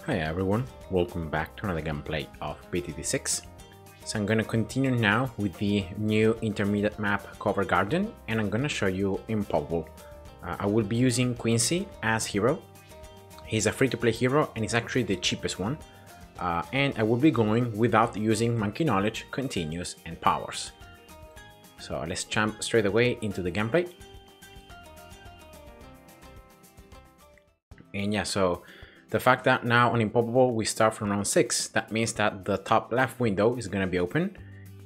Hi everyone, welcome back to another gameplay of BTD6. So I'm gonna continue now with the new intermediate map Cover Garden, and I'm gonna show you Impoppable. I will be using Quincy as hero. He's a free-to-play hero and he's actually the cheapest one. And I will be going without using Monkey Knowledge, Continuous and Powers. So let's jump straight away into the gameplay. And yeah, so the fact that now on Impoppable we start from round 6, that means that the top left window is going to be open,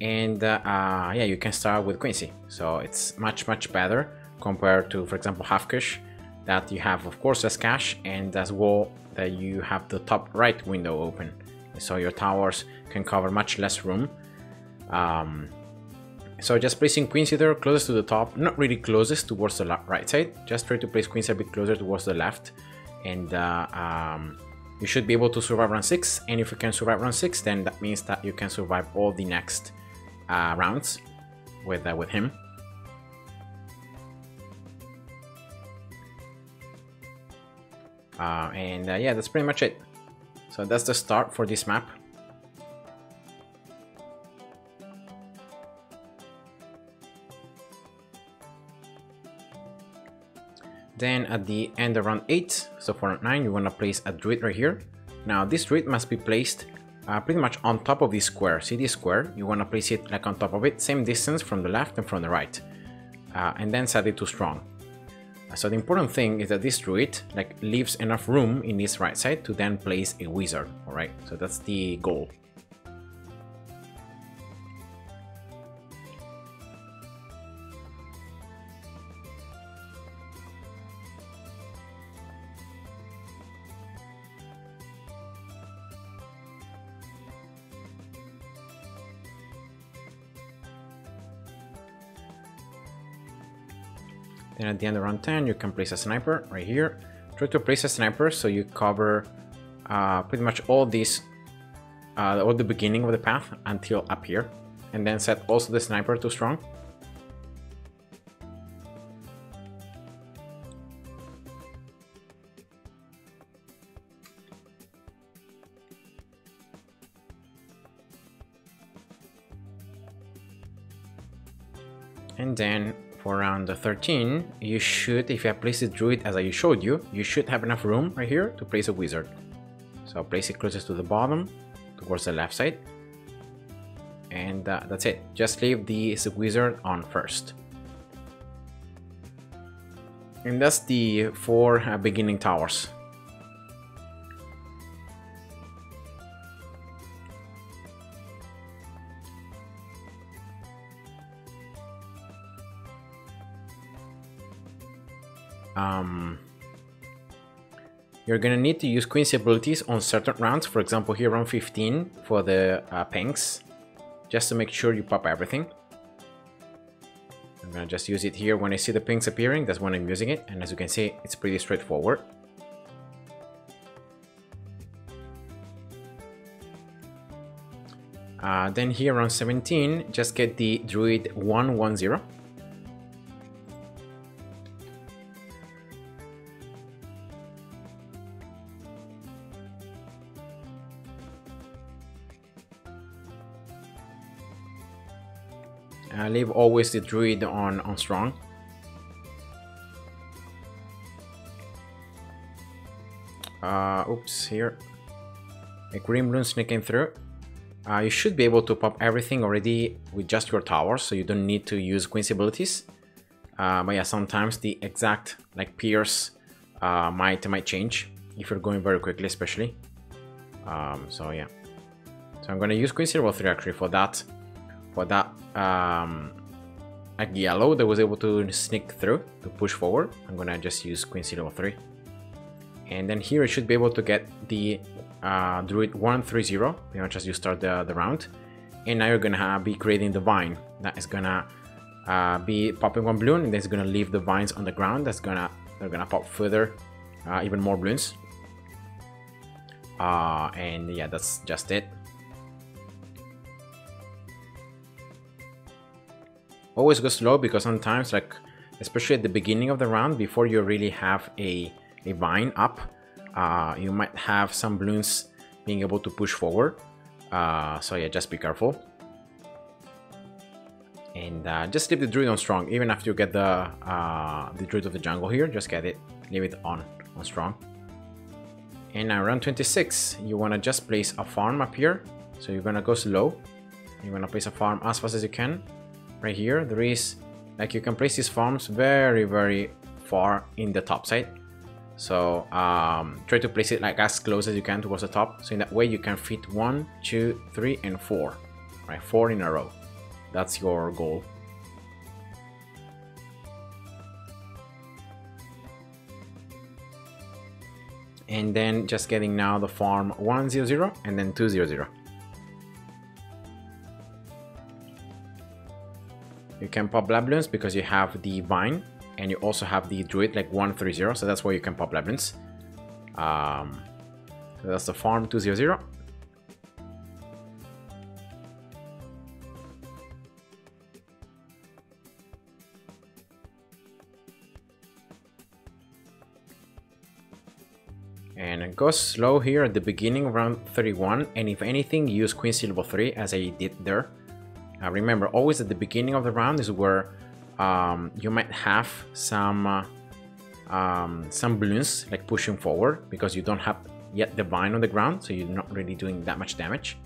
and yeah, you can start with Quincy. So it's much better compared to, for example, Half Cash, that you have of course as cash, and as well that you have the top right window open, so your towers can cover much less room. So just placing Quincy there closest to the top, not really closest towards the right side, just try to place Quincy a bit closer towards the left, and you should be able to survive round 6. And if you can survive round 6, then that means that you can survive all the next rounds with him. And yeah, that's pretty much it. So that's the start for this map. Then at the end of round 8, so for round 9, you want to place a druid right here. Now this druid must be placed pretty much on top of this square. See this square? You want to place it like on top of it, same distance from the left and from the right, and then set it to strong. So the important thing is that this druid like leaves enough room in this right side to then place a wizard. All right, so that's the goal. Then at the end of round 10, you can place a sniper right here. Try to place a sniper so you cover pretty much all this, all the beginning of the path until up here. And then set also the sniper to strong. And then for round 13, you should, if you have placed the druid as I showed you, you should have enough room right here to place a wizard. So place it closest to the bottom, towards the left side. And that's it. Just leave the wizard on first. And that's the 4 beginning towers. You're gonna need to use Quincy abilities on certain rounds, for example here round 15 for the pinks, just to make sure you pop everything. I'm gonna just use it here when I see the pinks appearing, that's when I'm using it, and as you can see it's pretty straightforward. Then here around 17, just get the druid 110. Leave always the druid on strong. Oops, here. A green Bloons sneaking through. You should be able to pop everything already with just your towers, so you don't need to use Quincy abilities. But yeah, sometimes the exact like pierce might change if you're going very quickly, especially. So yeah. So I'm gonna use Quincy level 3 actually for that. Like yellow that was able to sneak through to push forward. I'm gonna just use Quincy level 3, and then here you should be able to get the druid 130 pretty much as you start the round. And now you're gonna be creating the vine that is gonna be popping one balloon, and then it's gonna leave the vines on the ground. They're gonna pop further, even more balloons. And yeah, that's just it. Always go slow, because sometimes, like especially at the beginning of the round, before you really have a vine up, you might have some Bloons being able to push forward. So yeah, just be careful. And just leave the Druid on strong, even after you get the Druid of the jungle here, just get it, leave it on strong. And now round 26, you want to just place a farm up here. So you're going to go slow. You're going to place a farm as fast as you can. Right here, there is, like, you can place these farms very, very far in the top side. So try to place it like as close as you can towards the top. So in that way you can fit 1, 2, 3, and 4. Right, 4 in a row. That's your goal. And then just getting now the farm 100 and then 200. You can pop Bloons because you have the Vine and you also have the Druid like 130, so that's why you can pop Bloons. So that's the farm 200. And go slow here at the beginning around 31, and if anything use Quincy level 3 as I did there. Remember, always at the beginning of the round is where you might have some Bloons like pushing forward because you don't have yet the Vine on the ground, so you're not really doing that much damage.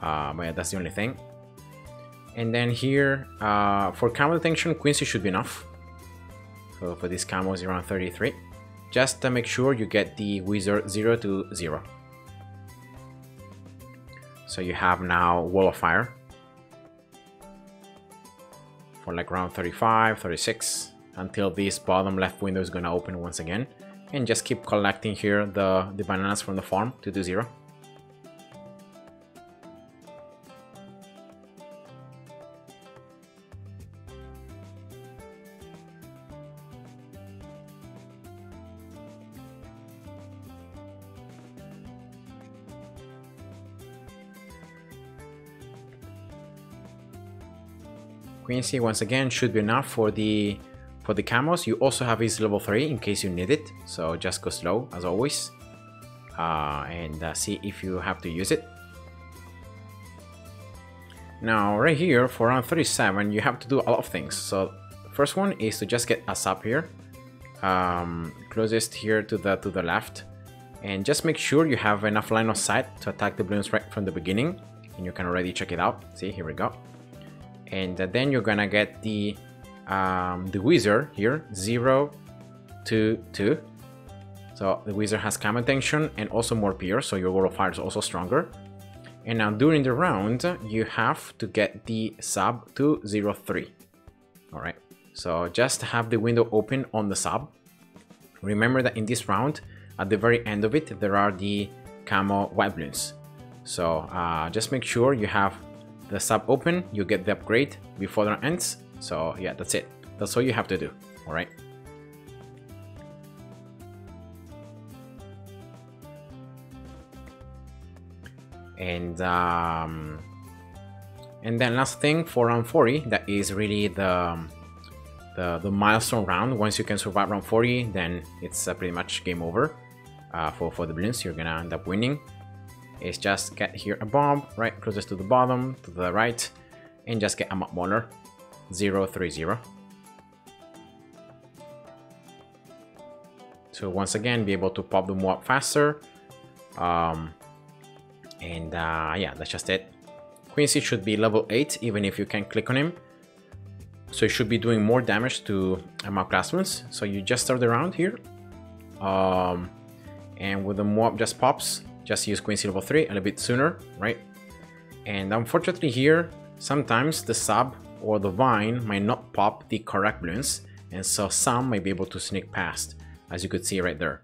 But yeah, that's the only thing. And then here for camo detection, Quincy should be enough. So for these camos around 33. Just to make sure you get the wizard 0 to 0. So you have now Wall of Fire for like around 35, 36 until this bottom left window is going to open once again. And just keep collecting here the bananas from the farm to do 0. Quincy once again should be enough for the camos. You also have his level 3 in case you need it, so just go slow as always and see if you have to use it. Now right here for round 37 you have to do a lot of things. So the first one is to just get us up here, closest here to the left, and just make sure you have enough line of sight to attack the Bloons right from the beginning, and you can already check it out. See, here we go. And then you're gonna get the wizard here 0 to 2. So the wizard has camo tension and also more pierce, so your Wall of Fire is also stronger. And now during the round you have to get the sub to 0-3. All right, so just have the window open on the sub. Remember that in this round at the very end of it there are the camo white Bloons, so just make sure you have the sub open, you get the upgrade before the ends. So yeah, that's it. That's all you have to do. All right. And then last thing for round 40, that is really the milestone round. Once you can survive round 40, then it's pretty much game over for the Bloons. You're gonna end up winning. Is just get here a bomb right closest to the bottom to the right and just get a map molar 0-3-0 to once again be able to pop the mob faster. Yeah, that's just it. Quincy should be level 8 even if you can click on him, so you should be doing more damage to map class ones. So you just start the round here and with the mob just pops, just use Quincy level 3 a little bit sooner, right? And unfortunately here, sometimes the sub or the Vine might not pop the correct Bloons, and so some might be able to sneak past, as you could see right there.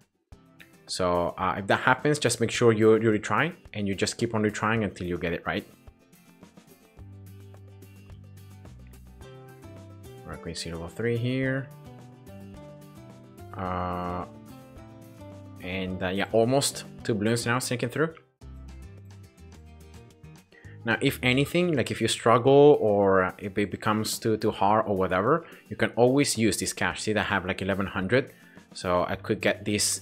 So if that happens, just make sure you retry, and you just keep on retrying until you get it right. Right, Quincy level 3 here. Yeah, almost 2 Bloons now sneaking through. Now, if anything, like if you struggle or if it becomes too hard or whatever, you can always use this cash. See, that I have like 1100 So I could get this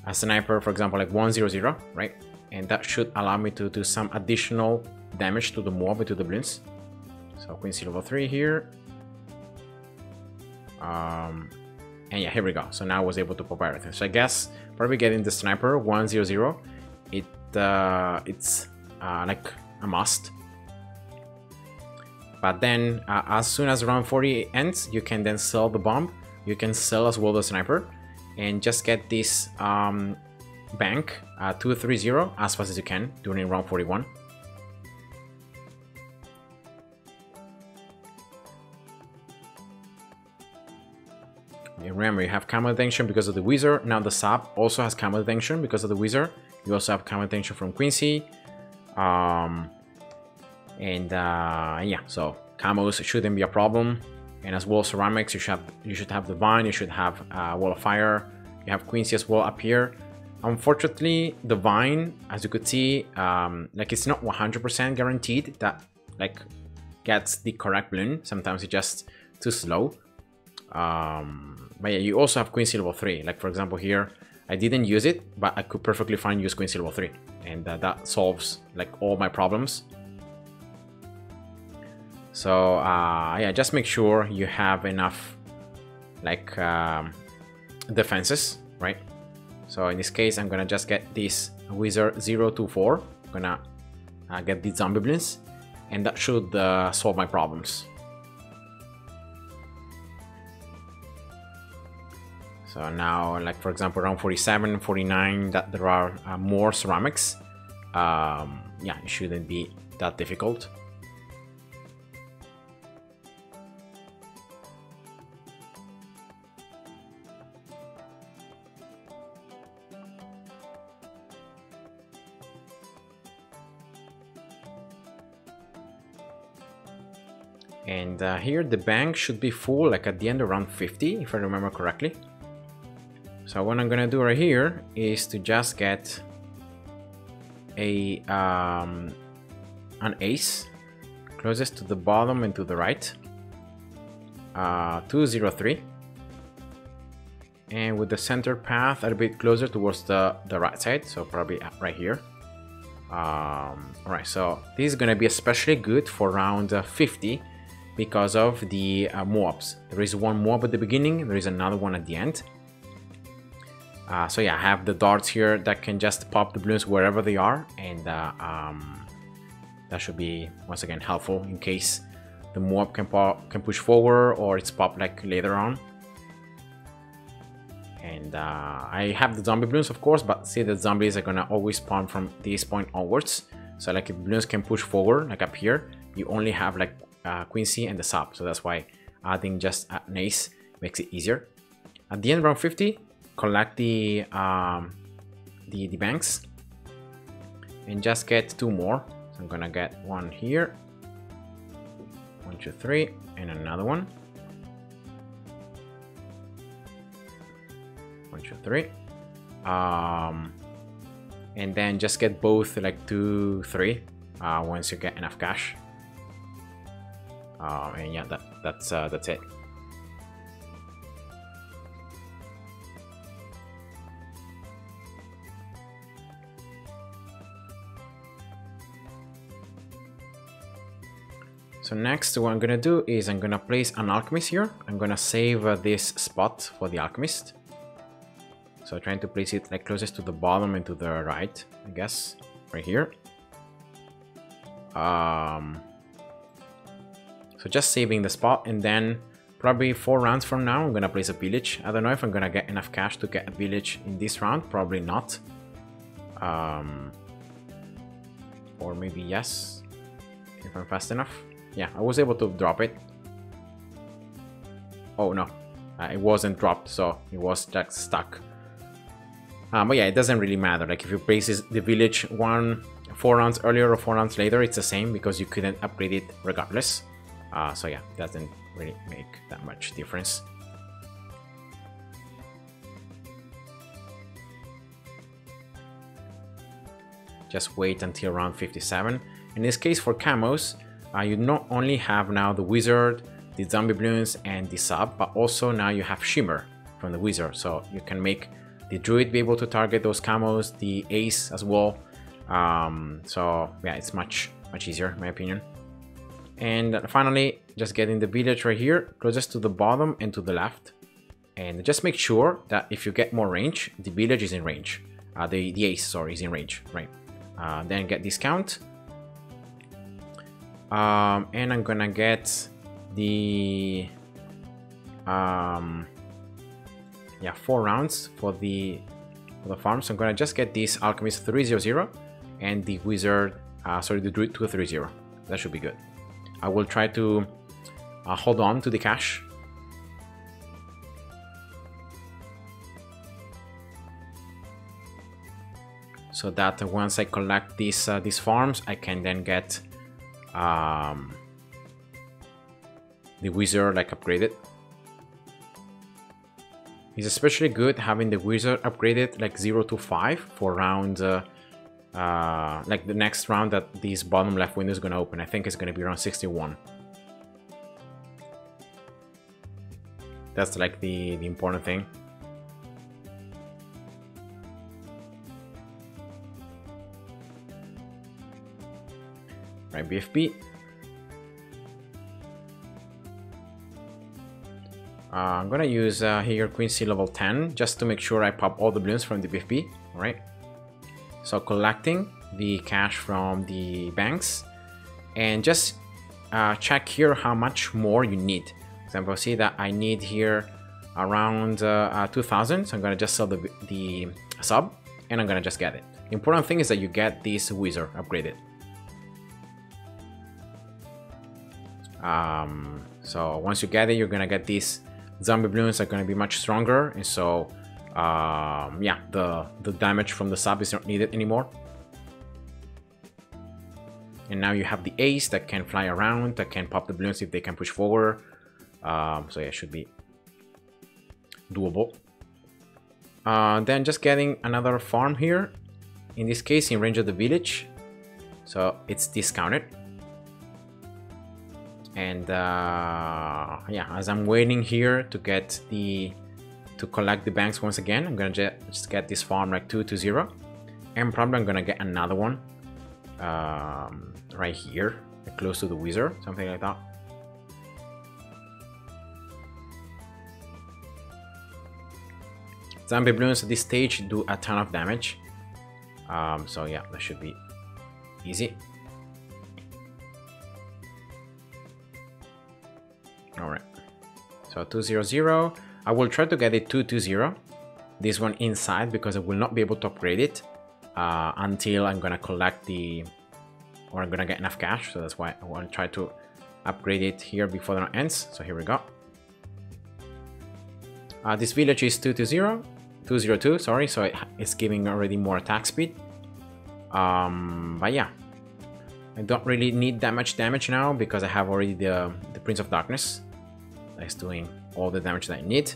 a sniper, for example, like 100, right? And that should allow me to do some additional damage to the mob and to the Bloons. So Quincy level 3 here. And yeah, here we go. So now I was able to pop everything. So I guess probably getting the sniper 100, it's like a must. But then as soon as round 40 ends, you can then sell the bomb. You can sell as well the sniper and just get this bank 230 as fast as you can during round 41. Remember, you have camo detention because of the wizard. Now the sub also has camo detention because of the wizard. You also have camo detention from Quincy. Yeah, so camos shouldn't be a problem. And as well, ceramics, you should have the vine, you should have wall of fire. You have Quincy as well up here. Unfortunately, the vine, as you could see, like it's not 100% guaranteed that like gets the correct bloon. Sometimes it's just too slow. But yeah, you also have Quincy level 3. Like for example here, I didn't use it, but I could perfectly fine use Quincy level 3. And that solves like all my problems. So yeah, just make sure you have enough like defenses, right? So in this case, I'm gonna just get this wizard 024. I'm gonna get the zombie Bloons, and that should solve my problems. So now, like for example, around 47, 49, that there are more ceramics. Yeah, it shouldn't be that difficult. And here the bank should be full, like at the end around 50, if I remember correctly. So what I'm gonna do right here is to just get a an ace closest to the bottom and to the right, 203, and with the center path a bit closer towards the right side, so probably right here. Alright, so this is gonna be especially good for round 50 because of the mobs. There is one mob at the beginning, there is another one at the end. So yeah, I have the darts here that can just pop the Bloons wherever they are, and that should be once again helpful in case the mob can push forward or it's popped like later on. And I have the zombie Bloons, of course, but see, the zombies are gonna always spawn from this point onwards. So like if Bloons can push forward, like up here, you only have like Quincy and the sub, so that's why adding just an ace makes it easier. At the end, round 50, collect the banks and just get 2 more. So I'm gonna get one here, 1, 2, 3, and another one, 1, 2, 3, and then just get both like 2, 3 once you get enough cash. And yeah, that's it. So next, what I'm gonna do is I'm gonna place an alchemist here. I'm gonna save this spot for the alchemist. So trying to place it like closest to the bottom and to the right, I guess, right here. So just saving the spot, and then probably 4 rounds from now, I'm gonna place a village. I don't know if I'm gonna get enough cash to get a village in this round. Probably not. Or maybe yes, if I'm fast enough. Yeah, I was able to drop it. Oh no, it wasn't dropped, so it was just stuck. But yeah, it doesn't really matter. Like if you place the village 4 rounds earlier or 4 rounds later, it's the same because you couldn't upgrade it regardless. So yeah, doesn't really make that much difference. Just wait until round 57. In this case, for camos, you not only have now the wizard, the zombie Bloons, and the sub, but also now you have shimmer from the wizard, so you can make the druid be able to target those camos, the ace as well. So yeah, it's much easier in my opinion. And finally, just getting the village right here, closest to the bottom and to the left. And just make sure that if you get more range, the village is in range. The ace, sorry, is in range, right? Then get discount. And I'm gonna get the 4 rounds for the farm. So I'm gonna just get this alchemist 300 and the wizard, sorry, the druid 230. That should be good. I will try to hold on to the cash. So that once I collect these farms, I can then get the wizard like upgraded. It's especially good having the wizard upgraded like 0 to 5 for round, like the next round that this bottom left window is going to open. I think it's going to be around 61. That's like the important thing. Right, BFB. I'm gonna use here Queen C level 10 just to make sure I pop all the balloons from the BFB. Alright. So collecting the cash from the banks and just check here how much more you need. For example, see that I need here around 2000, so I'm gonna just sell the sub and I'm gonna just get it. The important thing is that you get this wizard upgraded. So once you get it, you're gonna get these zombie balloons are gonna be much stronger, and so yeah, the damage from the sub is not needed anymore. And now you have the ace that can fly around, that can pop the balloons if they can push forward. So yeah, it should be doable. Then just getting another farm here, in this case in range of the village, so it's discounted. And yeah, as I'm waiting here to get to collect the banks once again, I'm gonna just get this farm like 220, and probably I'm gonna get another one right here, close to the wizard, something like that. Zombie balloons at this stage do a ton of damage, so yeah, that should be easy. Alright, so 200. I will try to get it 220, this one inside, because I will not be able to upgrade it until I'm gonna collect or I'm gonna get enough cash. So that's why I want to try to upgrade it here before the round ends. So here we go. This village is 202, sorry, so it's giving already more attack speed. But yeah, I don't really need that much damage now because I have already the Prince of Darkness that's doing all the damage that I need.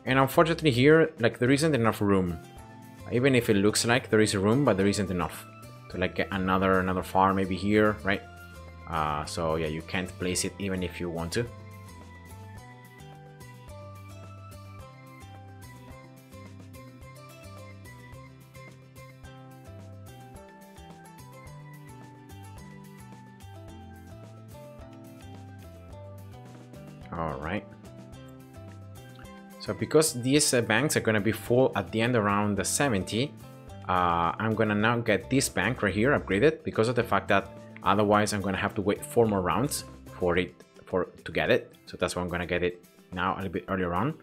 And unfortunately here, like, there isn't enough room. Even if it looks like there is a room, but there isn't enough to like get another farm maybe here, right? So yeah, you can't place it even if you want to. All right. So because these banks are going to be full at the end around the 70, I'm going to now get this bank right here upgraded, because of the fact that otherwise I'm going to have to wait 4 more rounds to get it. So that's why I'm going to get it now a little bit earlier on.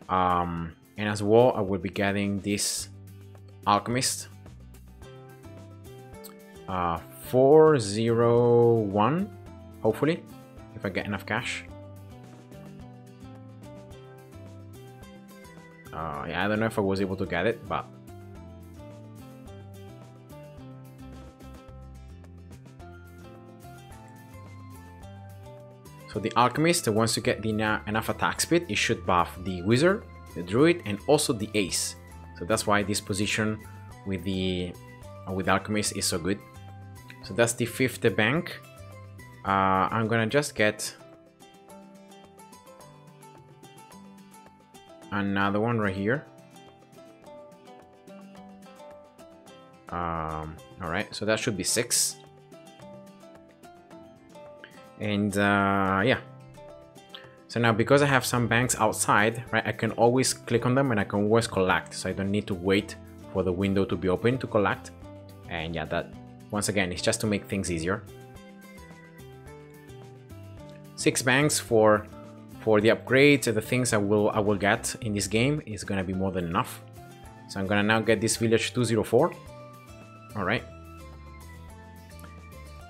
And as well, I will be getting this alchemist 401, hopefully, if I get enough cash. Yeah, I don't know if I was able to get it, but so the alchemist, once you get enough attack speed, it should buff the wizard, the druid, and also the ace. So that's why this position with the alchemist is so good. So that's the 5th bank. I'm gonna just get another one right here. All right, so that should be 6. And yeah. So now because I have some banks outside, right, I can always click on them and I can always collect. So I don't need to wait for the window to be open to collect. And yeah, that once again, it's just to make things easier. 6 banks for the upgrades and the things I will get in this game is gonna be more than enough. So I'm gonna now get this village 204. All right.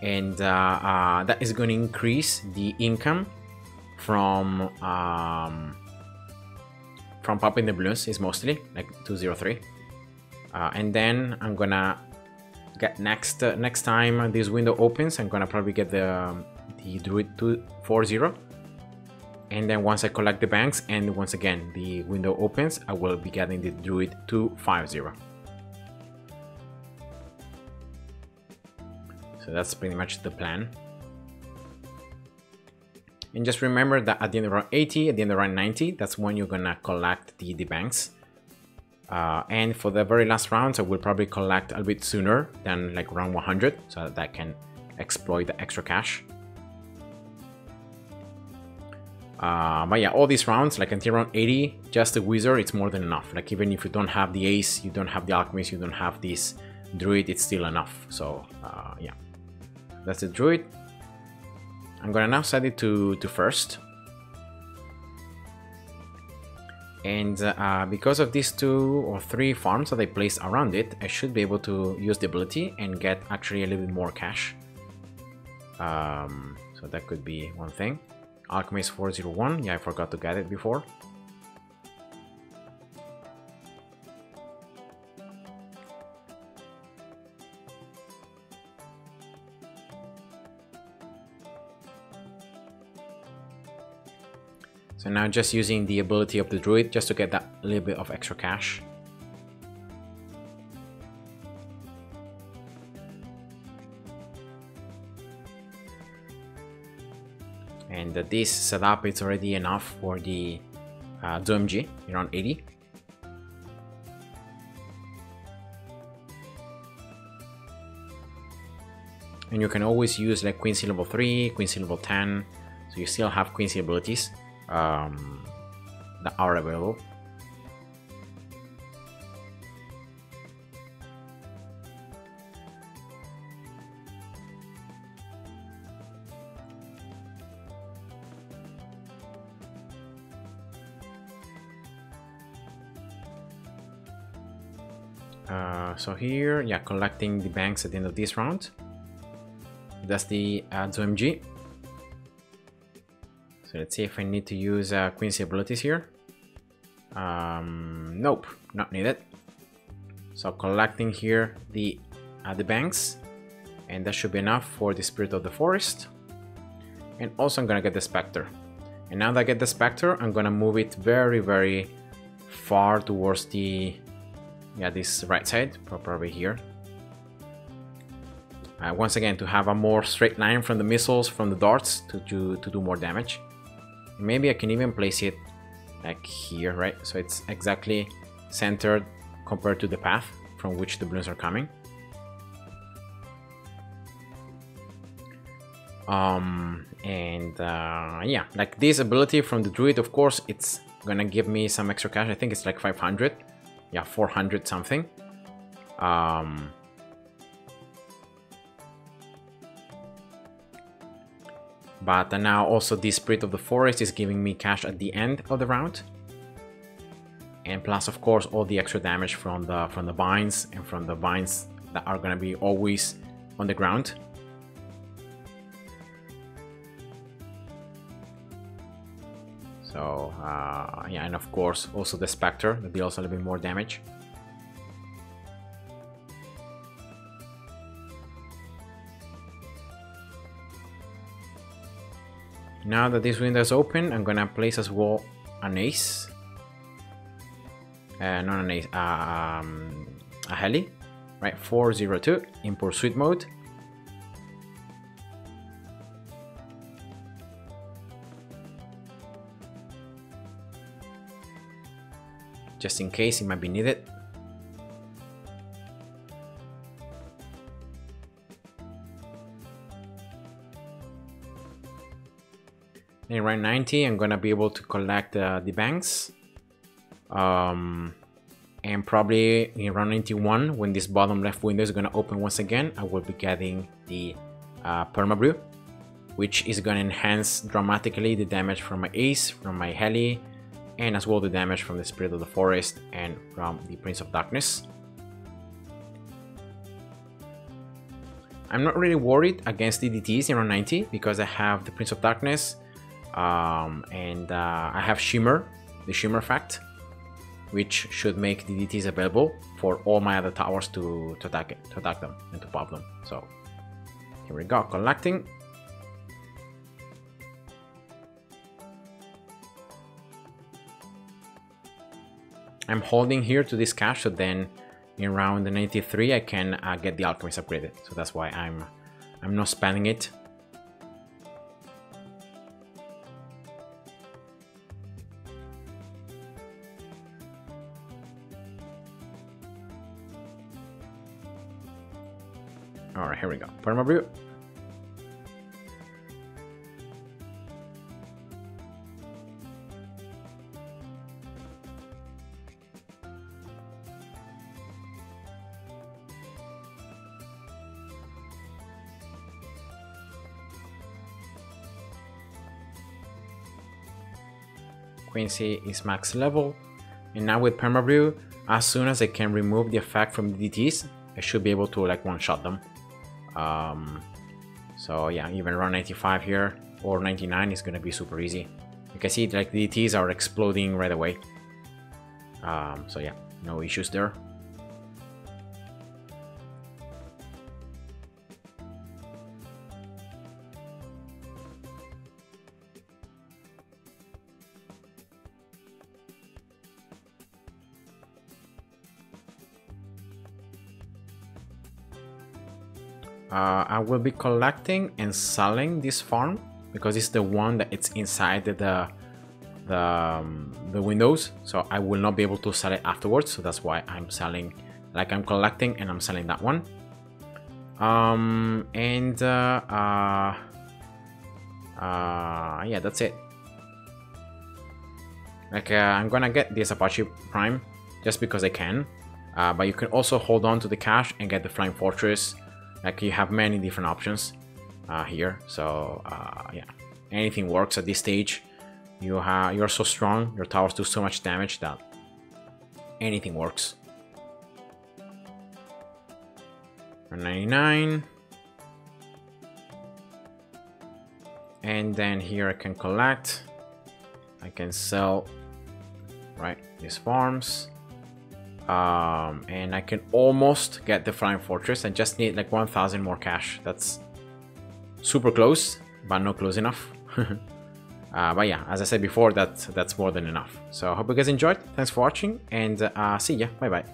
And that is going to increase the income from popping the balloons, is mostly like 203. And then I'm gonna get next time this window opens, I'm gonna probably get the druid 240. And then once I collect the banks and once again the window opens, I will be getting the druid 250. So that's pretty much the plan. And just remember that at the end of round 80, at the end of round 90, that's when you're gonna collect the banks. And for the very last rounds, I will probably collect a bit sooner than like round 100, so that I can exploit the extra cash. But yeah, all these rounds, like until round 80, just the wizard, it's more than enough. Like even if you don't have the ace, you don't have the alchemist, you don't have this druid, it's still enough. So yeah. That's the druid. I'm gonna now set it to first. And because of these 2 or 3 farms that I placed around it, I should be able to use the ability and get actually a little bit more cash. So that could be one thing. Alchemist 401, yeah, I forgot to get it before. So now just using the ability of the druid just to get that little bit of extra cash. And this setup is already enough for the DOMG around 80. And you can always use like Quincy level 3, Quincy level 10, so you still have Quincy abilities that are available. So here, yeah, collecting the banks at the end of this round. That's the OMG. So let's see if I need to use Quincy abilities here. Nope, not needed. So collecting here the banks, and that should be enough for the Spirit of the Forest. And also I'm gonna get the Spectre. And now that I get the Spectre, I'm gonna move it very, very far towards the, yeah, this right side, probably here. Once again, to have a more straight line from the missiles, from the darts, to do more damage. Maybe I can even place it like here, right? So it's exactly centered compared to the path from which the balloons are coming. Yeah, like this ability from the druid, of course, it's gonna give me some extra cash. I think it's like 500, yeah, 400 something. But now also the Spirit of the Forest is giving me cash at the end of the round. And plus, of course, all the extra damage from the vines and from the vines that are gonna be always on the ground. So yeah, and of course also the Spectre that deals a little bit more damage. Now that this window is open, I'm gonna place as well an ace. Not an ace, a heli, right? 402 in pursuit mode. just in case it might be needed. In round 90, I'm gonna be able to collect the banks. And probably in round 91, when this bottom left window is gonna open once again, I will be getting the Permabrew, which is gonna enhance dramatically the damage from my Ace, from my Heli, and as well the damage from the Spirit of the Forest and from the Prince of Darkness. I'm not really worried against DDTs in round 90 because I have the Prince of Darkness, and I have Shimmer, the Shimmer effect, which should make DDTs available for all my other towers to attack them and to pop them. So here we go, collecting. I'm holding here to this cash, so then in round 93 I can get the Alchemist upgraded. So that's why I'm not spending it. Alright, here we go. Permabrew. Quincy is max level, and now with Permabrew, as soon as I can remove the effect from the DTs, I should be able to like one-shot them. So yeah, even around 95 here or 99 is gonna be super easy. You can see like the DTs are exploding right away. So yeah, no issues there. I will be collecting and selling this farm because it's the one that it's inside the windows, so I will not be able to sell it afterwards. So that's why I'm selling, like I'm collecting and I'm selling that one. Yeah, that's it. Like I'm gonna get this Apache Prime just because I can, but you can also hold on to the cash and get the Flying Fortress. Like you have many different options here, so yeah, anything works at this stage. You're so strong, your towers do so much damage that anything works. 99, and then here I can collect. I can sell these farms. And I can almost get the Flying Fortress. I just need like 1000 more cash. That's super close, but not close enough. But yeah, as I said before, that's more than enough. So I hope you guys enjoyed. Thanks for watching, and see ya. Bye bye.